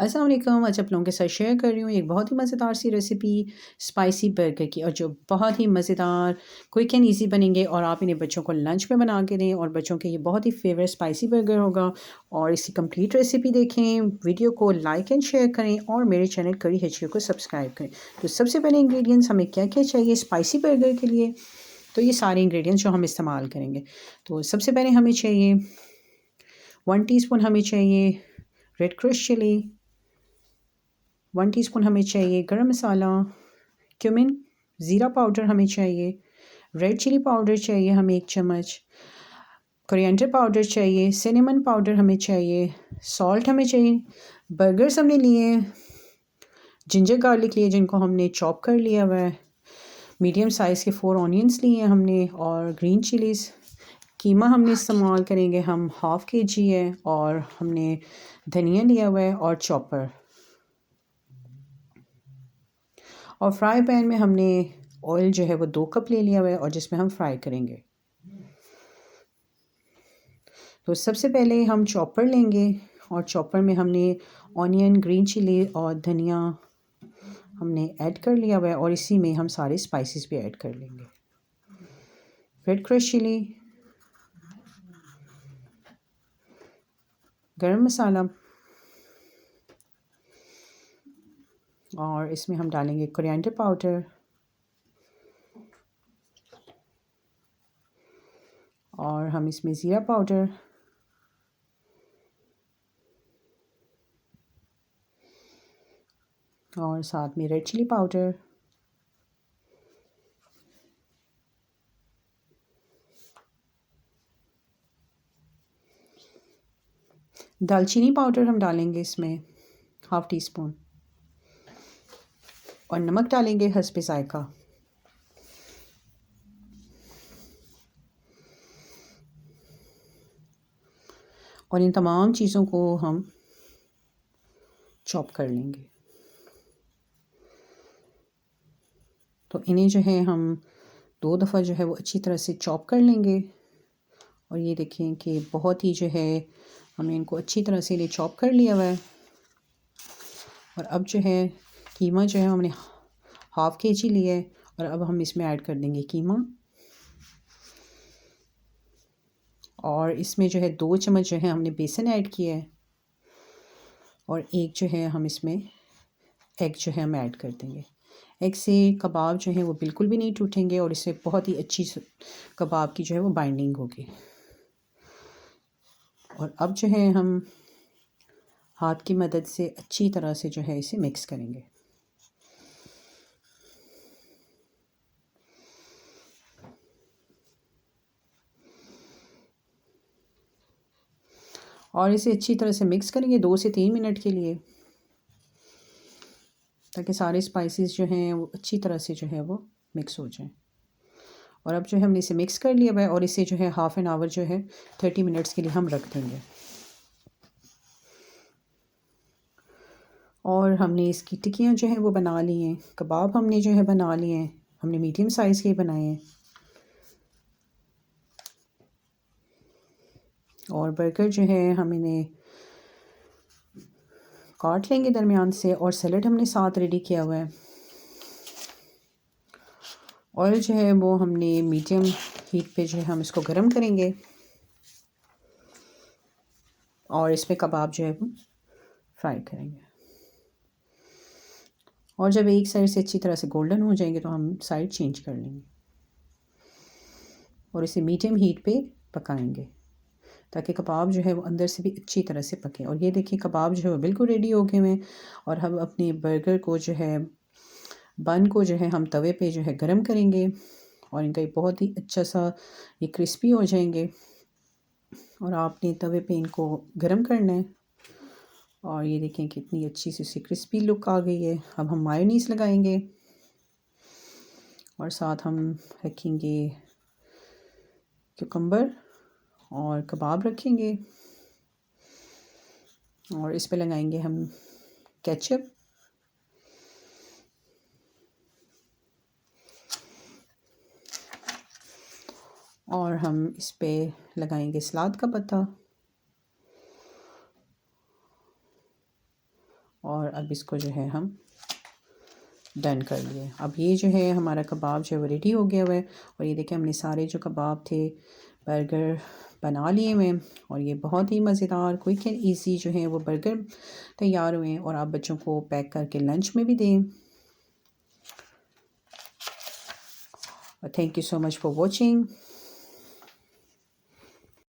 अस्सलाम वालेकुम। आज आप लोगों के साथ शेयर कर रही हूँ एक बहुत ही मज़ेदार सी रेसिपी स्पाइसी बर्गर की, और जो बहुत ही मज़ेदार, क्विक एंड इजी बनेंगे और आप इन्हें बच्चों को लंच में बना के दें और बच्चों के ये बहुत ही फेवरेट स्पाइसी बर्गर होगा। और इसकी कंप्लीट रेसिपी देखें, वीडियो को लाइक एंड शेयर करें और मेरे चैनल करी HQ को सब्सक्राइब करें। तो सबसे पहले इंग्रेडिएंट्स हमें क्या क्या चाहिए स्पाइसी बर्गर के लिए, तो ये सारे इंग्रेडिएंट्स जो हम इस्तेमाल करेंगे। तो सबसे पहले हमें चाहिए 1 टीस्पून हमें चाहिए रेड क्रश चिली, 1 टीस्पून हमें चाहिए गरम मसाला, क्यूमिन, ज़ीरा पाउडर हमें चाहिए, रेड चिली पाउडर चाहिए हमें 1 चम्मच, कोरिएंडर पाउडर चाहिए, सिनेमन पाउडर हमें चाहिए, सॉल्ट हमें चाहिए। बर्गर्स हमने लिए, जिंजर गार्लिक लिए जिनको हमने चॉप कर लिया हुआ है, मीडियम साइज़ के 4 ऑनियंस लिए हैं हमने, और ग्रीन चिलीज़। कीमा हमने इस्तेमाल करेंगे हम 1/2 kg है, और हमने धनिया लिया हुआ है और चॉपर। और फ्राई पैन में हमने ऑयल जो है वो 2 कप ले लिया हुआ है और जिसमें हम फ्राई करेंगे। तो सबसे पहले हम चॉपर लेंगे और चॉपर में हमने ऑनियन, ग्रीन चिली और धनिया हमने ऐड कर लिया हुआ है, और इसी में हम सारे स्पाइसेस भी ऐड कर लेंगे। रेड क्रश चिली, गरम मसाला, और इसमें हम डालेंगे कोरिएंडर पाउडर, और हम इसमें ज़ीरा पाउडर, और साथ में रेड चिली पाउडर, दालचीनी पाउडर हम डालेंगे इसमें 1/2 टीस्पून, और नमक डालेंगे हस्बे ज़ायक़ा। और इन तमाम चीज़ों को हम चॉप कर लेंगे। तो इन्हें जो है हम 2 दफ़ा जो है वो अच्छी तरह से चॉप कर लेंगे। और ये देखें कि बहुत ही जो है हमने इनको अच्छी तरह से ये चॉप कर लिया हुआ है। और अब जो है कीमा जो है हमने 1/2 kg लिया है, और अब हम इसमें ऐड कर देंगे कीमा। और इसमें जो है 2 चम्मच जो है हमने बेसन ऐड किया है, और एक जो है हम इसमें एग जो है हम ऐड कर देंगे। एग से कबाब जो है वो बिल्कुल भी नहीं टूटेंगे, और इससे बहुत ही अच्छी कबाब की जो है वो बाइंडिंग होगी। और अब जो है हम हाथ की मदद से अच्छी तरह से जो है इसे मिक्स करेंगे। और इसे अच्छी तरह से मिक्स करेंगे 2 से 3 मिनट के लिए, ताकि सारे स्पाइसेस जो हैं वो अच्छी तरह से जो है वो मिक्स हो जाएं। और अब जो है हमने इसे मिक्स कर लिया है, और इसे जो है 1/2 एन आवर जो है 30 मिनट्स के लिए हम रख देंगे। और हमने इसकी टिक्कियाँ जो हैं वो बना ली हैं, कबाब हमने जो है बना लिए हैं, हमने मीडियम साइज़ के बनाए हैं। और बर्गर जो है हम इन्हें काट लेंगे दरमियान से, और सैलड हमने साथ रेडी किया हुआ है। ऑयल जो है वो हमने मीडियम हीट पे जो है हम इसको गर्म करेंगे, और इस पे कबाब जो है वो फ्राई करेंगे। और जब एक साइड से अच्छी तरह से गोल्डन हो जाएंगे तो हम साइड चेंज कर लेंगे, और इसे मीडियम हीट पे पकाएंगे, ताकि कबाब जो है वो अंदर से भी अच्छी तरह से पके। और ये देखिए कबाब जो है वो बिल्कुल रेडी हो गए हैं। और हम अपने बर्गर को जो है, बन को जो है हम तवे पे जो है गरम करेंगे, और इनका बहुत ही अच्छा सा ये क्रिस्पी हो जाएंगे। और आपने तवे पे इनको गरम करना है। और ये देखें कितनी अच्छी सी क्रिस्पी लुक आ गई है। अब हम मायोनीज़ लगाएंगे, और साथ हम रखेंगे क्यूकम्बर, और कबाब रखेंगे, और इस पे लगाएंगे हम केचप, और हम इस पे लगाएंगे सलाद का पत्ता, और अब इसको जो है हम डन कर लिए। अब ये जो है हमारा कबाब जो है वो रेडी हो गया हुआ है। और ये देखें हमने सारे जो कबाब थे बर्गर बना लिए हुए हैं और ये बहुत ही मज़ेदार क्विक एंड ईजी जो है वो बर्गर तैयार हुए हैं। और आप बच्चों को पैक करके लंच में भी दें। Thank you so much for watching.